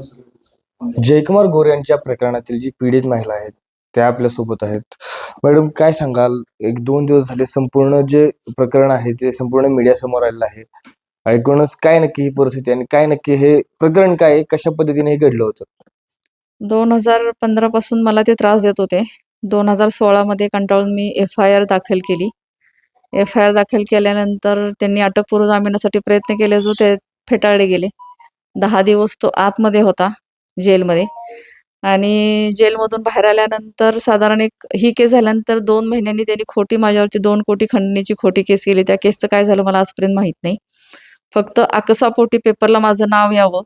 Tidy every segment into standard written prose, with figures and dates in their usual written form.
जयकुमार गोरे यांच्या प्रकरणातील जी पीडित महिला आहेत त्या आपल्यासोबत आहेत. मॅडम, काय सांगाल? एक दोन दिवस झाले संपूर्ण जे प्रकरण आहे ते संपूर्ण मीडिया समोर आलेलं आहे. ऐकूनच काय नक्की ही परिस्थिती आणि काय नक्की हे प्रकरण काय आहे, कशा पद्धतीने हे घडलं होतं? 2015 पासून मला ते त्रास देत होते. 2016 मध्ये कंटाळून मी FIR दाखल केली. FIR दाखल केल्यानंतर त्यांनी अटकपूर्व जामिनासाठी प्रयत्न केले, जो ते फेटाळले गेले. 10 दिवस तो आतमध्ये होता जेलमध्ये आणि जेलमधून बाहेर आल्यानंतर साधारण ही केस झाल्यानंतर 2 महिन्यांनी त्यांनी खोटी माझ्यावरती 2 कोटी खंडणीची खोटी केस केली. त्या केसचं काय झालं मला आजपर्यंत माहीत नाही. फक्त आकसापोटी पेपरला माझं नाव यावं,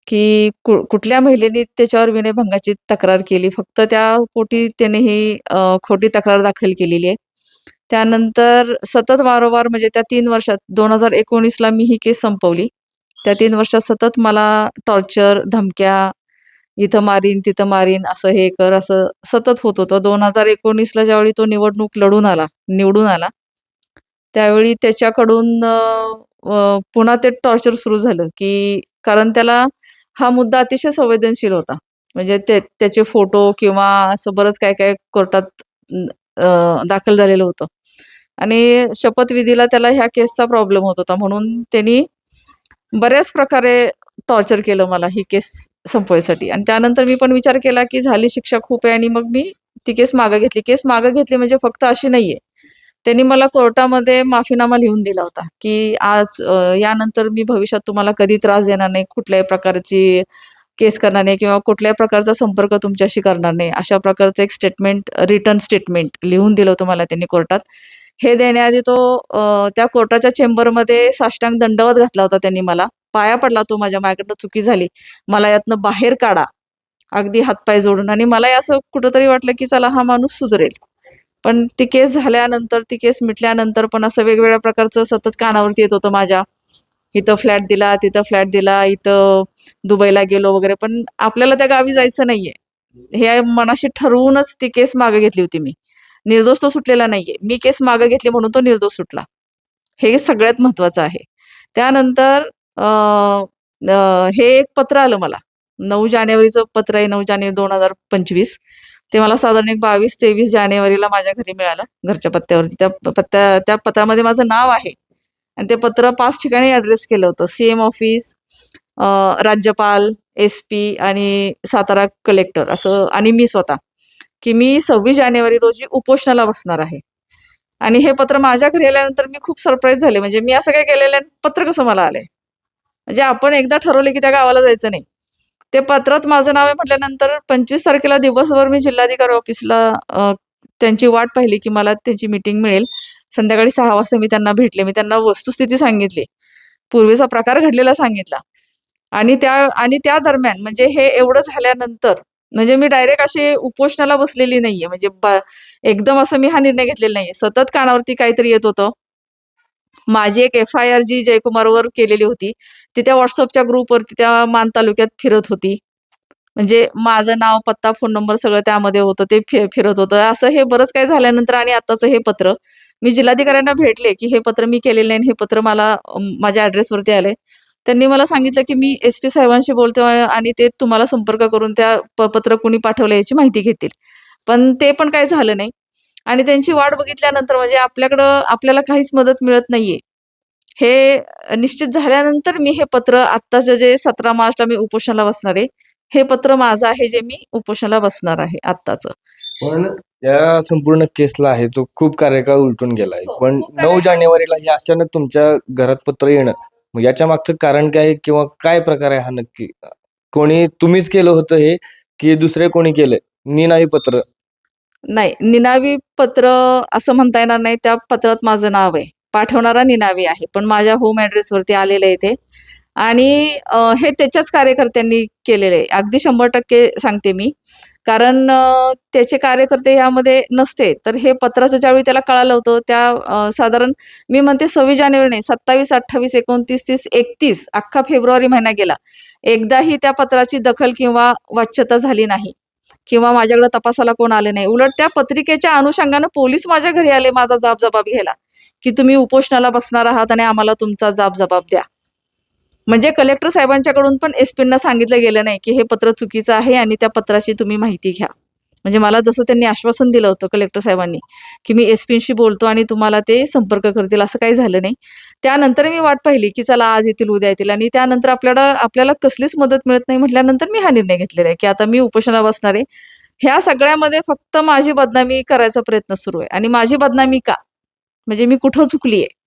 की कुठल्या महिलेने त्याच्यावर विनयभंगाची तक्रार केली, फक्त त्या पोटी त्याने ही खोटी तक्रार दाखल केलेली आहे. त्यानंतर सतत वारंवार म्हणजे त्या 3 वर्षात 2019ला मी ही केस संपवली. त्या 3 वर्षात सतत मला टॉर्चर, धमक्या, इथं मारीन, तिथं मारीन, असं हे कर, असं सतत होत होतं. 2019ला ज्यावेळी तो निवडून आला, त्यावेळी त्याच्याकडून पुन्हा ते टॉर्चर सुरू झालं, की कारण त्याला हा मुद्दा अतिशय संवेदनशील होता. म्हणजे त्याचे फोटो किंवा असं बरंच काय-काय कोर्टात दाखल झालेलं होतं आणि शपथविधीला त्याला ह्या केसचा प्रॉब्लेम होत होता. म्हणून त्यांनी बऱ्याच प्रकारे टॉर्चर केलं मला ही केस संपवायसाठी आणि त्यानंतर मी पण विचार केला, की झाली शिक्षा खूप आहे आणि मग मी ती केस मागे घेतली. केस मागे घेतली म्हणजे फक्त अशी नाहीये. त्यांनी मला कोर्टामध्ये माफीनामा लिहून दिला होता, की आज यानंतर मी भविष्यात तुम्हाला कधी त्रास देणार नाही, कुठल्याही प्रकारची केस करणार नाही किंवा कुठल्याही प्रकारचा संपर्क तुमच्याशी करणार नाही. अशा प्रकारचं एक स्टेटमेंट, रिटर्न स्टेटमेंट लिहून दिलं होतं मला त्यांनी कोर्टात. हे देण्याआधी तो त्या कोर्टाच्या चेंबरमध्ये साष्टांग दंडवत घातला होता त्यांनी मला. पाया पडला तो माझ्या, माझ्याकडनं चुकी झाली, मला यातनं बाहेर काढा, अगदी हातपाय जोडून. आणि मलाही असं कुठंतरी वाटलं, की चला हा माणूस सुधरेल. पण ती केस झाल्यानंतर, ती केस मिटल्यानंतर पण असं वेगवेगळ्या प्रकारचं सतत कानावरती येत होतं माझ्या. इथं फ्लॅट दिला, तिथं फ्लॅट दिला, इथं दुबईला गेलो वगैरे. पण आपल्याला त्या गावी जायचं नाहीये, हे मनाशी ठरवूनच ती केस मागे घेतली होती मी. निर्दोष तो सुटलेला नाहीये. मी केस मागे घेतली म्हणून तो निर्दोष सुटला. हे सगळ्यात महत्वाचं आहे. त्यानंतर हे एक पत्र आलं मला. 9 जानेवारीचं पत्र आहे, 9 जानेवारी 2025. ते मला साधारण एक 22-23 जानेवारीला माझ्या घरी मिळालं, घरच्या पत्त्यावरती. त्या पत्रामध्ये माझं नाव आहे आणि ते पत्र 5 ठिकाणी ॲड्रेस केलं होतं. CM ऑफिस, राज्यपाल, SP आणि सातारा कलेक्टर असं, आणि मी स्वतः, की मी 26 जानेवारी रोजी उपोषणाला बसणार आहे. आणि हे पत्र माझ्या घरी आल्यानंतर मी खूप सरप्राईज झाले. म्हणजे मी असं काय केलेलं आहे, पत्र कसं मला आलंय? म्हणजे आपण एकदा ठरवले की त्या गावाला जायचं नाही. ते पत्रात माझं नाव आहे म्हटल्यानंतर 25 तारखेला दिवसभर मी जिल्हाधिकारी ऑफिसला त्यांची वाट पाहिली, की मला त्यांची मीटिंग मिळेल. संध्याकाळी 6 वाजता मी त्यांना भेटले. मी त्यांना वस्तुस्थिती सांगितली, पूर्वीचा प्रकार घडलेला सांगितला. आणि त्या दरम्यान म्हणजे हे एवढं झाल्यानंतर म्हणजे मी डायरेक्ट अशी उपोषणाला बसलेली नाहीये. म्हणजे एकदम असं मी हा निर्णय घेतलेला नाहीये. सतत कानावरती काहीतरी येत होतं. माझी एक FIR जी जयकुमारवर केलेली होती, ती त्या WhatsAppच्या ग्रुपवरती त्या मान तालुक्यात फिरत होती. म्हणजे माझं नाव, पत्ता, फोन नंबर सगळं त्यामध्ये होतं. ते फिरत होतं. असं हे बरंच काही झाल्यानंतर आणि आताचं हे पत्र मी जिल्हाधिकाऱ्यांना भेटले, की हे पत्र मी केलेलं नाही, हे पत्र मला माझ्या ॲड्रेसवरती आलंय. त्यांनी मला सांगितलं, की मी SP साहेबांशी बोलतो आणि ते तुम्हाला संपर्क करून त्या पत्र कुणी पाठवलं याची माहिती घेतील. पण ते पण काही झालं नाही. आणि त्यांची वाट बघितल्यानंतर म्हणजे आपल्याला काहीच मदत मिळत नाहीये, हे निश्चित झाल्यानंतर मी हे पत्र, आत्ताचं जे 17 मार्चला मी उपोषणाला बसणार आहे, हे पत्र माझं आहे, जे मी उपोषणाला बसणार आहे आत्ताचं. पण या संपूर्ण केसला आहे तो खूप कार्यकाळ उलटून गेलाय. हो, पण खूप 9 जानेवारीला हे अचानक तुमच्या घरात पत्र येणं, मग याच्या मागचं कारण काय आहे किंवा काय प्रकार आहे हा नक्की? कोणी तुम्हीच केलं होतं हे, की दुसरे कोणी केलंय? निनावी पत्र? नाही, निनावी पत्र असं म्हणता येणार नाही. त्या पत्रात माझं नाव आहे. पाठवणारा निनावी आहे. पण माझ्या होम ॲड्रेसवरती आलेलं आहे ते. आणि हे त्याच्याच कार्यकर्त्यांनी केलेलं आहे. अगदी 100% सांगते मी. कारण त्याचे कार्यकर्ते यामध्ये नसते. तर हे पत्राचं ज्यावेळी त्याला कळालं होतं, साधारण मी म्हणते 26 जानेवारी नाही, 27, 28, 29, 30, 31 अख्खा फेब्रुवारी महिना गेला. एकदाही त्या पत्राची दखल किंवा वाच्यता झाली नाही किंवा माझ्याकडे तपासाला कोण आले नाही. उलट त्या पत्रिकेच्या अनुषंगानं पोलीस माझ्या घरी आले माझा जाब-जबाब घ्यायला, की तुम्ही उपोषणाला बसणार आहात आणि आम्हाला तुमचा जाब-जबाब द्या. म्हणजे कलेक्टर साहेबांच्याकडून पण एसपींना सांगितलं गेलं नाही की हे पत्र चुकीचं आहे आणि त्या पत्राची तुम्ही माहिती घ्या. म्हणजे मला जसं त्यांनी आश्वासन दिलं होतं कलेक्टर साहेबांनी की मी एसपींशी बोलतो आणि तुम्हाला ते संपर्क करतील, असं काही झालं नाही. त्यानंतर मी वाट पाहिली की चला आज येतील उद्या येतील आणि त्यानंतर आपल्याला कसलीच मदत मिळत नाही म्हटल्यानंतर मी हा निर्णय घेतलेला आहे की आता मी उपोषणाला बसणार आहे. ह्या सगळ्यामध्ये फक्त माझी बदनामी करायचा प्रयत्न सुरू आहे आणि माझी बदनामी का, म्हणजे मी कुठं चुकली आहे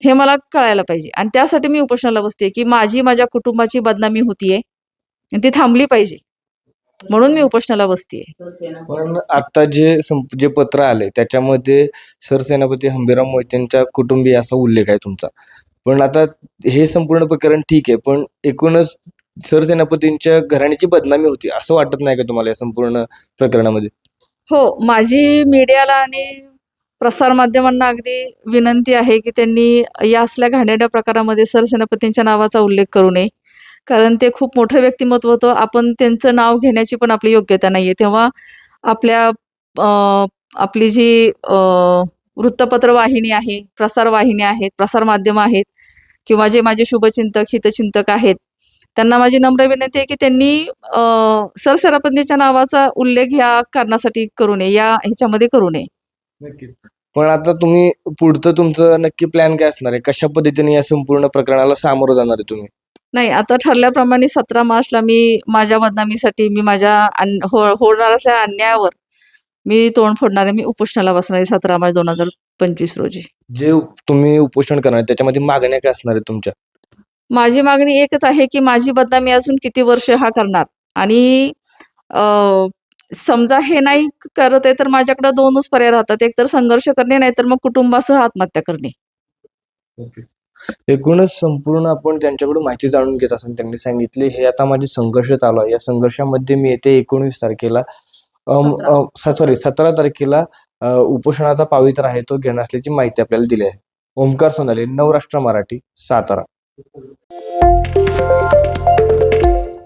हे मला कळायला पाहिजे आणि त्यासाठी मी उपोषणाला बसते की माझ्या कुटुंबाची बदनामी होतीये आणि ती थांबली पाहिजे, म्हणून मी उपोषणाला बसतीये. पण आता जे पत्र आले त्याच्यामध्ये सरसेनापती हंबीरराव मोहितेंच्या कुटुंबीय असा उल्लेख आहे तुमचा. पण आता हे संपूर्ण प्रकरण ठीक आहे, पण एकूणच सरसेनापतींच्या घराण्याची बदनामी होती असं वाटत नाही का तुम्हाला या संपूर्ण प्रकरणामध्ये? हो, माझी मीडियाला आणि प्रसारमाध्यमांना अगदी विनंती आहे की त्यांनी या असल्या घाणेरड्या प्रकारामध्ये सरसेनापतींच्या नावाचा उल्लेख करू नये. कारण ते खूप मोठं व्यक्तिमत्व होतं. आपण त्यांचं नाव घेण्याची पण आपली योग्यता नाहीये. तेव्हा आपल्या आपली जी वृत्तपत्र वाहिनी आहे, प्रसार वाहिन्या आहेत, प्रसार माध्यमं आहेत किंवा जे माझे शुभचिंतक, हितचिंतक आहेत, त्यांना माझी नम्र विनंती आहे की त्यांनी सरसेनापतींच्या नावाचा उल्लेख ह्या कारणासाठी करू नये, या ह्याच्यामध्ये करू नये. नक्कीच. पण आता तुम्ही पुढचं तुमचं नक्की प्लॅन काय असणार आहे? कशा पद्धतीने या संपूर्ण प्रकरणाला सामोरं जाणार आहे तुम्ही? नाही, आता ठरल्याप्रमाणे 17 मार्चला मी माझ्या बदनामीसाठी मी माझ्या होणार असलेल्या अन्यायावर मी तोंड फोडणार आहे. मी उपोषणाला बसणार आहे 17 मार्च 2025 रोजी. जे तुम्ही उपोषण करणार आहे, त्याच्यामध्ये मागण्या काय असणार आहेत तुमच्या? माझी मागणी एकच आहे की माझी बदनामी अजून किती वर्ष हा करणार आणि अ, समजा हे नाही करत आहे तर माझ्याकडे 2च पर्याय राहतात. एक तर संघर्ष करणे, नाहीतर मग कुटुंबासह आत्महत्या करणे. एकूणच संपूर्ण आपण त्यांच्याकडून माहिती जाणून घेत असताना त्यांनी सांगितले, हे आता माझे संघर्ष चालू आहे. या संघर्षामध्ये मी येते 19 तारखेला 17 तारखेला उपोषणाचा पावित्रा आहे तो घेणार असल्याची माहिती आपल्याला दिली आहे. ओमकार सोनाले, नवराष्ट्र मराठी, सातारा.